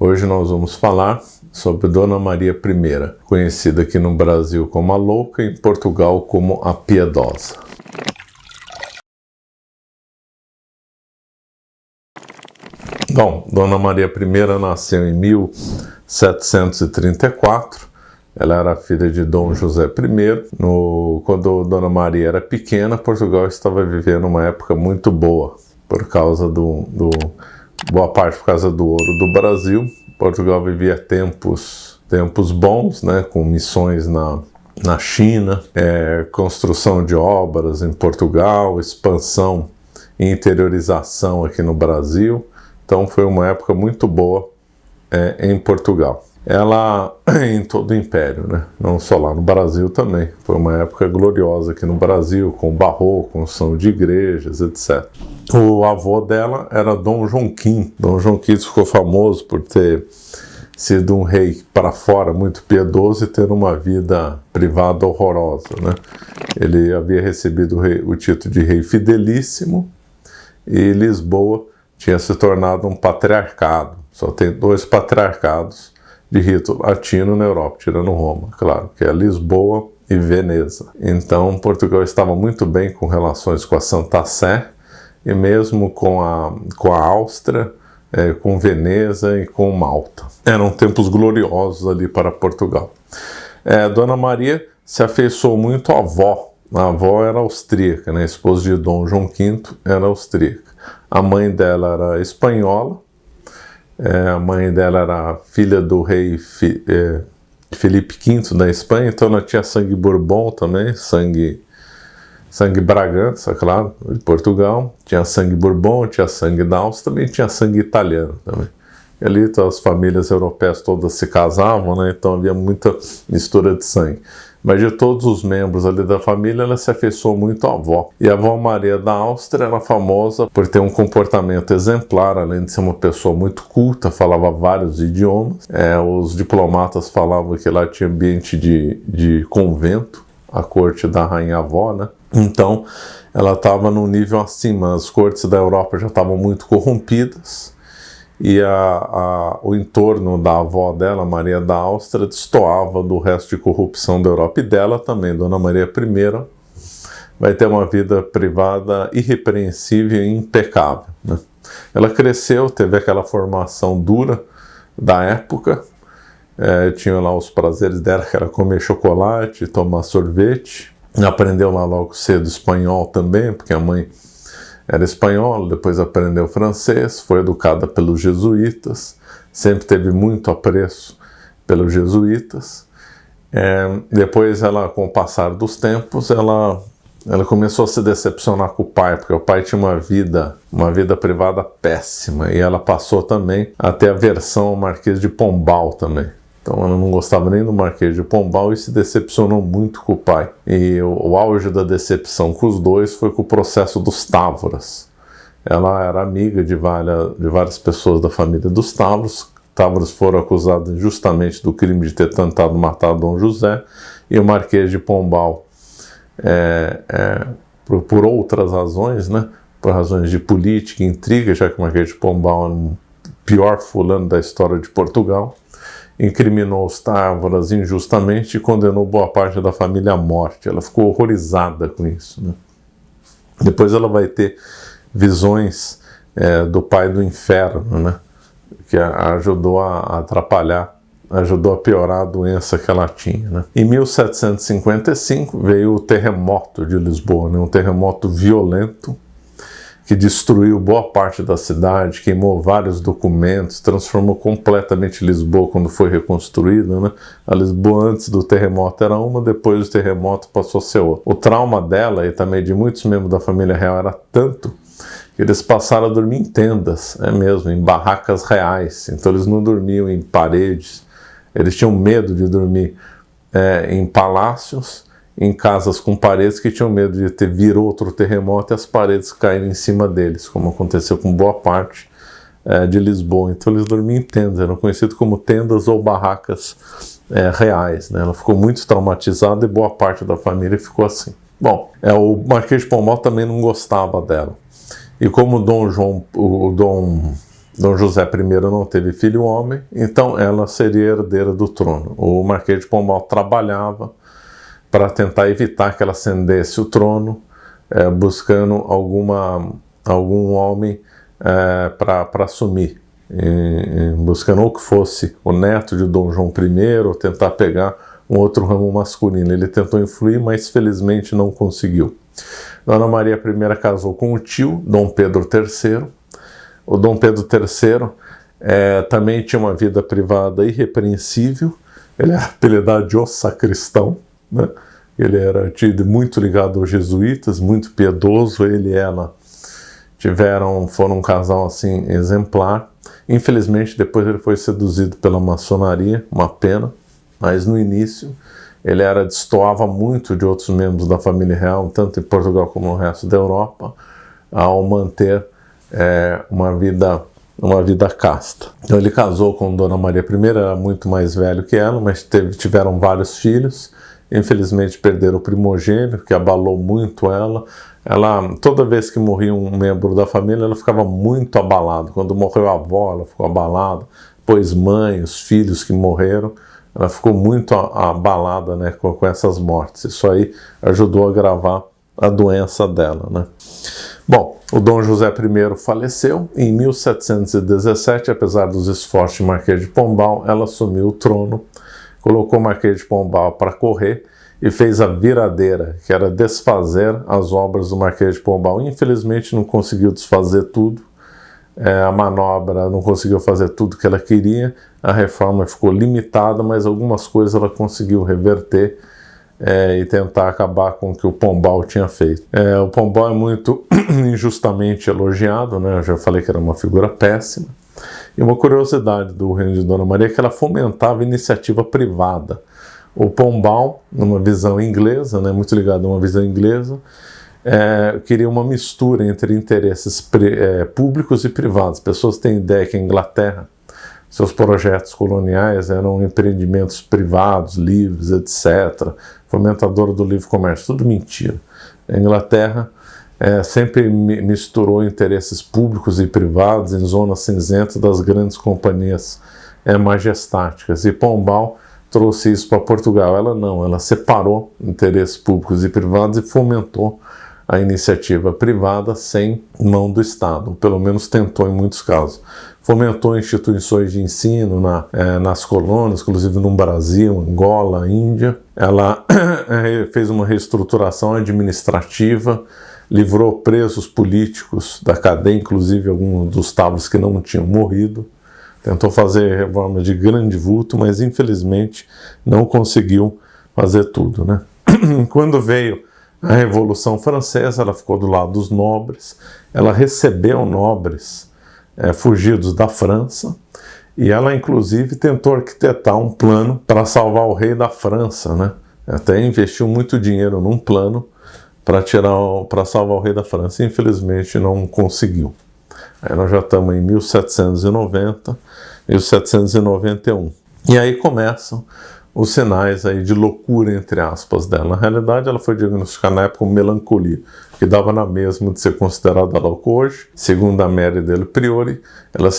Hoje nós vamos falar sobre Dona Maria I, conhecida aqui no Brasil como a Louca e em Portugal como a Piedosa. Bom, Dona Maria I nasceu em 1734, ela era filha de Dom José I. Quando Dona Maria era pequena, Portugal estava vivendo uma época muito boa, por causa boa parte por causa do ouro do Brasil. Portugal vivia tempos bons, né, com missões na China, construção de obras em Portugal, expansão e interiorização aqui no Brasil. Então foi uma época muito boa em Portugal. Ela, em todo o Império, né? Não só lá no Brasil também. Foi uma época gloriosa aqui no Brasil, com barroco, construção de igrejas, etc. O avô dela era Dom João V. Dom João V ficou famoso por ter sido um rei para fora, muito piedoso, e ter uma vida privada horrorosa, né? Ele havia recebido o título de rei fidelíssimo, e Lisboa tinha se tornado um patriarcado. Só tem 2 patriarcados de rito latino na Europa, tirando Roma, claro, que é Lisboa e Veneza. Então Portugal estava muito bem com relações com a Santa Sé, e mesmo com a Áustria, com Veneza e com Malta. Eram tempos gloriosos ali para Portugal. Dona Maria se afeiçoou muito à avó. A avó era austríaca, né? A esposa de Dom João V era austríaca. A mãe dela era espanhola, a mãe dela era filha do rei Felipe V da Espanha, então ela tinha sangue Bourbon também, sangue Bragança, claro, de Portugal. Tinha sangue Bourbon, tinha sangue da Áustria, também tinha sangue italiano também. E ali então, as famílias europeias todas se casavam, né? Então havia muita mistura de sangue. Mas de todos os membros ali da família, ela se afeiçoou muito à avó. E a avó Maria da Áustria era famosa por ter um comportamento exemplar, além de ser uma pessoa muito culta, falava vários idiomas. Os diplomatas falavam que lá tinha ambiente de convento, a corte da rainha-avó, né? Então, ela estava num nível acima. As cortes da Europa já estavam muito corrompidas, e o entorno da avó dela, Maria da Áustria, destoava do resto de corrupção da Europa. E dela também, Dona Maria I, vai ter uma vida privada irrepreensível e impecável, né? Ela cresceu, teve aquela formação dura da época, tinha lá os prazeres dela, que era comer chocolate, tomar sorvete. Aprendeu lá logo cedo espanhol também, porque a mãe era espanhola, depois aprendeu francês, foi educada pelos jesuítas, sempre teve muito apreço pelos jesuítas. Depois, com o passar dos tempos, ela começou a se decepcionar com o pai, porque o pai tinha uma vida privada péssima, e ela passou também a ter aversão ao Marquês de Pombal também. Então ela não gostava nem do Marquês de Pombal e se decepcionou muito com o pai. E o auge da decepção com os dois foi com o processo dos Távoras. Ela era amiga de várias pessoas da família dos Távoras. Távoras foram acusados injustamente do crime de ter tentado matar Dom José, e o Marquês de Pombal, por outras razões, né? Por razões de política e intriga, já que o Marquês de Pombal era o pior fulano da história de Portugal, incriminou os Távoras injustamente e condenou boa parte da família à morte. Ela ficou horrorizada com isso, né? Depois ela vai ter visões do pai do inferno, né? Que ajudou a atrapalhar, ajudou a piorar a doença que ela tinha, né? Em 1755 veio o terremoto de Lisboa, né? Um terremoto violento que destruiu boa parte da cidade, queimou vários documentos, transformou completamente Lisboa quando foi reconstruída, né? A Lisboa antes do terremoto era uma, depois do terremoto passou a ser outra. O trauma dela e também de muitos membros da família real era tanto que eles passaram a dormir em tendas, mesmo, em barracas reais. Então eles não dormiam em paredes, eles tinham medo de dormir em palácios, em casas com paredes, que tinham medo de vir outro terremoto e as paredes caírem em cima deles, como aconteceu com boa parte de Lisboa. Então eles dormiam em tendas, eram conhecidos como tendas ou barracas reais, né? Ela ficou muito traumatizada e boa parte da família ficou assim. Bom, o Marquês de Pombal também não gostava dela. E como o Dom Dom José I não teve filho homem, então ela seria herdeira do trono. O Marquês de Pombal trabalhava para tentar evitar que ela ascendesse o trono, buscando algum homem para assumir, buscando ou que fosse o neto de Dom João I, ou tentar pegar um outro ramo masculino. Ele tentou influir, mas felizmente não conseguiu. Dona Maria I casou com o tio, Dom Pedro III. O Dom Pedro III também tinha uma vida privada irrepreensível. Ele era apelidado de O Sacristão, né? Ele era tido muito ligado aos jesuítas, muito piedoso. Ele e ela foram um casal assim exemplar. Infelizmente, depois ele foi seduzido pela maçonaria, uma pena, mas no início ele destoava muito de outros membros da família real, tanto em Portugal como no resto da Europa, ao manter uma vida casta. Então ele casou com Dona Maria I, era muito mais velho que ela, mas tiveram vários filhos. Infelizmente perderam o primogênito, que abalou muito ela. Toda vez que morria um membro da família, ela ficava muito abalada. Quando morreu a avó, ela ficou abalada, depois mãe, os filhos que morreram, ela ficou muito abalada, né, com essas mortes. Isso aí ajudou a agravar a doença dela, né? Bom, o Dom José I faleceu em 1717, apesar dos esforços de Marquês de Pombal, ela assumiu o trono, colocou o Marquês de Pombal para correr e fez a viradeira, que era desfazer as obras do Marquês de Pombal. Infelizmente não conseguiu desfazer tudo, a manobra não conseguiu fazer tudo que ela queria, a reforma ficou limitada, mas algumas coisas ela conseguiu reverter e tentar acabar com o que o Pombal tinha feito. O Pombal é muito injustamente elogiado, né? Eu já falei que era uma figura péssima. E uma curiosidade do reino de Dona Maria é que ela fomentava iniciativa privada. O Pombal, numa visão inglesa, né, muito ligado a uma visão inglesa, queria uma mistura entre interesses públicos e privados. Pessoas têm ideia que a Inglaterra, seus projetos coloniais eram empreendimentos privados, livres, etc., fomentadora do livre comércio, tudo mentira. A Inglaterra sempre misturou interesses públicos e privados em zonas cinzentas das grandes companhias majestáticas, e Pombal trouxe isso para Portugal. Ela separou interesses públicos e privados e fomentou a iniciativa privada sem mão do Estado, pelo menos tentou em muitos casos. Fomentou instituições de ensino nas colônias, inclusive no Brasil, Angola, Índia. Ela fez uma reestruturação administrativa, livrou presos políticos da cadeia, inclusive alguns dos tábuas que não tinham morrido. Tentou fazer reforma de grande vulto, mas infelizmente não conseguiu fazer tudo, né? Quando veio a Revolução Francesa, ela ficou do lado dos nobres, ela recebeu nobres fugidos da França, e ela inclusive tentou arquitetar um plano para salvar o rei da França, né? Até investiu muito dinheiro num plano para salvar o rei da França. Infelizmente não conseguiu. Aí nós já estamos em 1790, 1791. E aí começam os sinais aí de loucura, entre aspas, dela. Na realidade, ela foi diagnosticada na época com melancolia, que dava na mesma de ser considerada louca hoje. Segundo a Mary del Priore, ela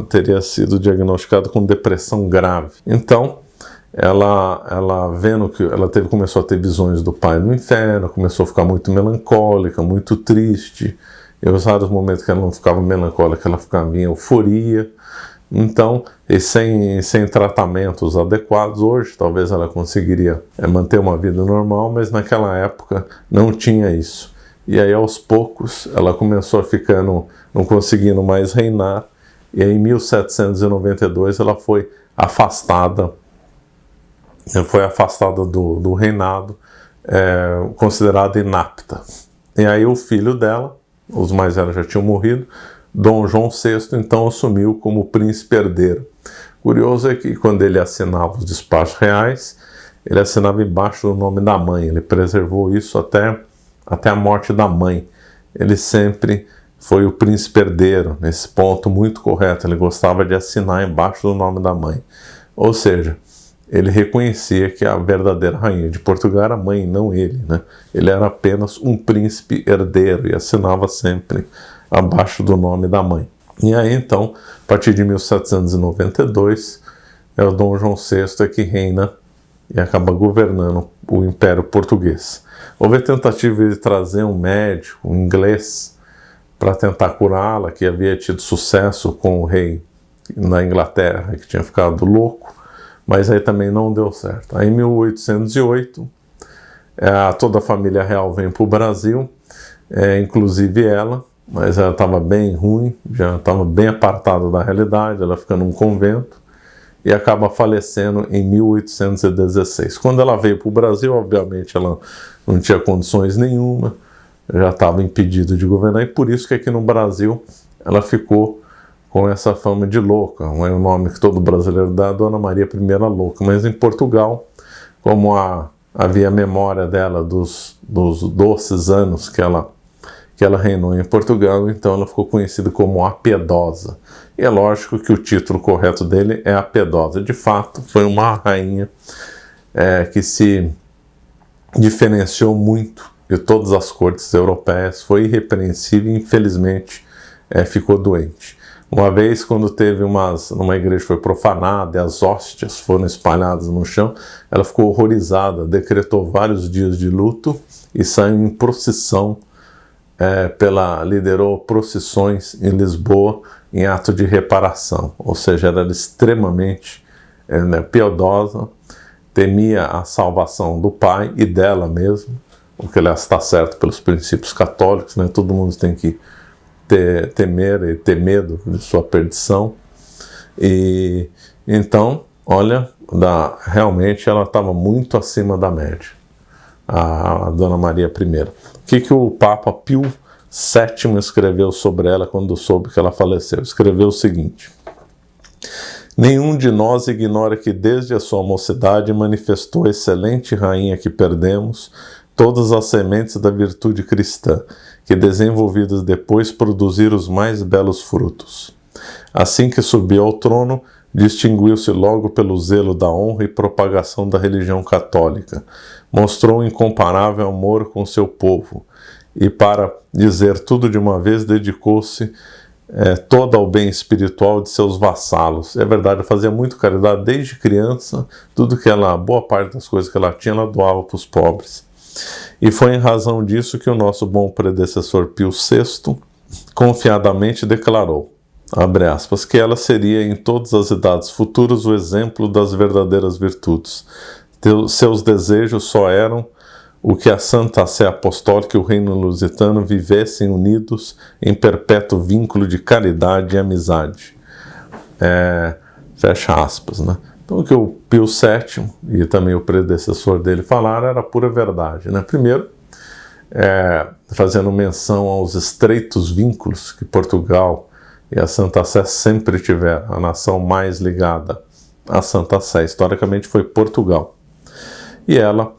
teria sido diagnosticada com depressão grave. Então, ela vendo que ela começou a ter visões do pai no inferno, começou a ficar muito melancólica, muito triste. Em vários momentos que ela não ficava melancólica, ela ficava em euforia. Então, e sem tratamentos adequados, hoje talvez ela conseguiria manter uma vida normal, mas naquela época não tinha isso. E aí aos poucos ela começou a ficar não conseguindo mais reinar, e aí, em 1792 ela foi afastada do reinado, considerada inapta. E aí o filho dela, os mais velhos já tinham morrido, Dom João VI, então assumiu como príncipe herdeiro. Curioso é que quando ele assinava os despachos reais, ele assinava embaixo do nome da mãe. Ele preservou isso até a morte da mãe. Ele sempre foi o príncipe herdeiro, nesse ponto muito correto. Ele gostava de assinar embaixo do nome da mãe. Ou seja, ele reconhecia que a verdadeira rainha de Portugal era a mãe, não ele, né? Ele era apenas um príncipe herdeiro e assinava sempre abaixo do nome da mãe. E aí, então, a partir de 1792, é o Dom João VI que reina e acaba governando o Império Português. Houve a tentativa de trazer um médico, um inglês, para tentar curá-la, que havia tido sucesso com o rei na Inglaterra, que tinha ficado louco, mas aí também não deu certo. Aí em 1808, toda a família real vem para o Brasil, inclusive ela, mas ela estava bem ruim, já estava bem apartada da realidade, ela fica num convento e acaba falecendo em 1816. Quando ela veio para o Brasil, obviamente ela não tinha condições nenhuma, já estava impedida de governar, e por isso que aqui no Brasil ela ficou com essa fama de louca. É o nome que todo brasileiro dá, Dona Maria I Louca. Mas em Portugal, como havia memória dela dos doces anos que ela reinou em Portugal, então ela ficou conhecida como a Piedosa. E é lógico que o título correto dele é a Piedosa. De fato, foi uma rainha que se diferenciou muito de todas as cortes europeias, foi irrepreensível e infelizmente ficou doente. Uma vez, quando teve numa igreja foi profanada e as hóstias foram espalhadas no chão, ela ficou horrorizada, decretou vários dias de luto e saiu em procissão, liderou procissões em Lisboa em ato de reparação, ou seja, era extremamente piedosa, temia a salvação do pai e dela mesmo, o que aliás está certo pelos princípios católicos, né? Todo mundo tem que temer e ter medo de sua perdição. E então, olha, realmente ela estava muito acima da média, a Dona Maria I. O que o Papa Pio VII escreveu sobre ela quando soube que ela faleceu? Escreveu o seguinte: nenhum de nós ignora que desde a sua mocidade manifestou a excelente rainha que perdemos todas as sementes da virtude cristã, que desenvolvidas depois produziram os mais belos frutos. Assim que subiu ao trono, distinguiu-se logo pelo zelo da honra e propagação da religião católica. Mostrou um incomparável amor com seu povo e, para dizer tudo de uma vez, dedicou-se toda ao bem espiritual de seus vassalos. É verdade, ela fazia muito caridade desde criança, boa parte das coisas que ela tinha, ela doava para os pobres. E foi em razão disso que o nosso bom predecessor Pio VI confiadamente declarou, abre aspas, que ela seria em todas as idades futuras o exemplo das verdadeiras virtudes. Seus desejos só eram o que a Santa Sé Apostólica e o Reino Lusitano vivessem unidos em perpétuo vínculo de caridade e amizade. Fecha aspas, né? Então, o que o Pio VII e também o predecessor dele falaram era pura verdade, né? Primeiro, fazendo menção aos estreitos vínculos que Portugal e a Santa Sé sempre tiveram. A nação mais ligada à Santa Sé, historicamente, foi Portugal. E ela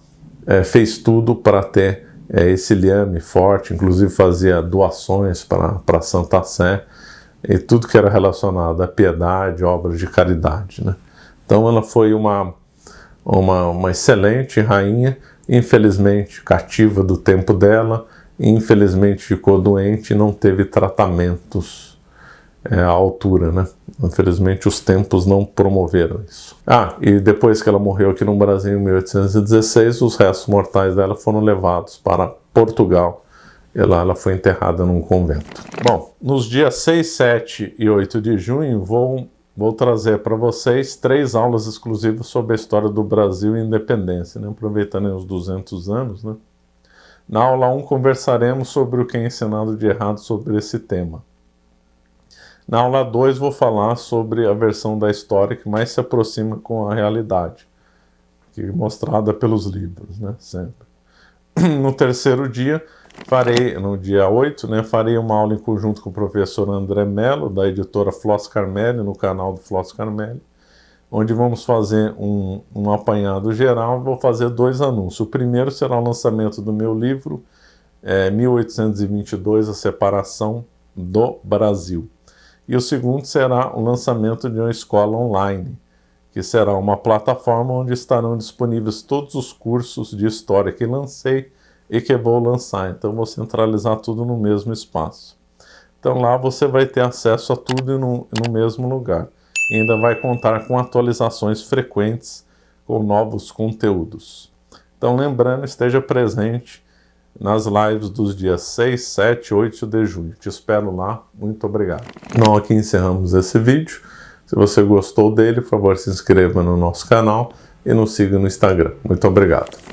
fez tudo para ter esse liame forte, inclusive fazia doações para a Santa Sé e tudo que era relacionado à piedade, obras de caridade, né? Então ela foi uma excelente rainha, infelizmente cativa do tempo dela, infelizmente ficou doente e não teve tratamentos à altura, né? Infelizmente os tempos não promoveram isso. E depois que ela morreu aqui no Brasil em 1816, os restos mortais dela foram levados para Portugal e lá ela foi enterrada num convento. Bom, nos dias 6, 7 e 8 de junho vou trazer para vocês 3 aulas exclusivas sobre a história do Brasil e independência, né? Aproveitando os 200 anos, né? Na aula 1 conversaremos sobre o que é ensinado de errado sobre esse tema. Na aula 2 vou falar sobre a versão da história que mais se aproxima com a realidade, que é mostrada pelos livros, né? Sempre. No terceiro dia, no dia 8, né, farei uma aula em conjunto com o professor André Mello, da editora Floss Carmelli, no canal do Floss Carmelli, onde vamos fazer um apanhado geral. Vou fazer 2 anúncios. O primeiro será o lançamento do meu livro, 1822, A Separação do Brasil. E o segundo será o lançamento de uma escola online, que será uma plataforma onde estarão disponíveis todos os cursos de história que lancei e que vou lançar. Então vou centralizar tudo no mesmo espaço. Então lá você vai ter acesso a tudo no mesmo lugar. E ainda vai contar com atualizações frequentes com novos conteúdos. Então lembrando, esteja presente nas lives dos dias 6, 7 e 8 de junho. Te espero lá. Muito obrigado. Então aqui encerramos esse vídeo. Se você gostou dele, por favor, se inscreva no nosso canal e nos siga no Instagram. Muito obrigado.